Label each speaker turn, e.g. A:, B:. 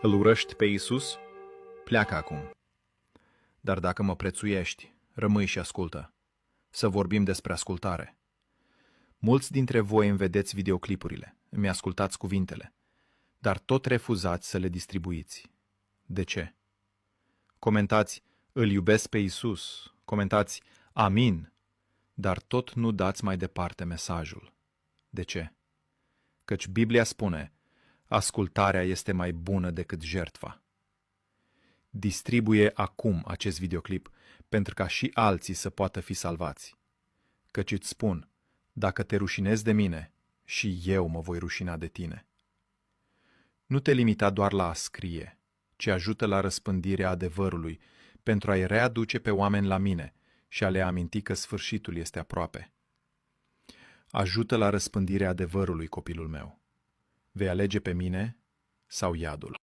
A: Îl urăști pe Iisus? Pleacă acum. Dar dacă mă prețuiești, rămâi și ascultă. Să vorbim despre ascultare. Mulți dintre voi îmi vedeți videoclipurile, îmi ascultați cuvintele, dar tot refuzați să le distribuiți. De ce? Comentați, îl iubesc pe Iisus, comentați, amin, dar tot nu dați mai departe mesajul. De ce? Căci Biblia spune, ascultarea este mai bună decât jertfa. Distribuie acum acest videoclip pentru ca și alții să poată fi salvați. Căci îți spun, dacă te rușinezi de mine, și eu mă voi rușina de tine. Nu te limita doar la a scrie, ci ajută la răspândirea adevărului pentru a-i readuce pe oameni la mine și a le aminti că sfârșitul este aproape. Ajută la răspândirea adevărului, copilul meu. Vei alege pe mine sau iadul?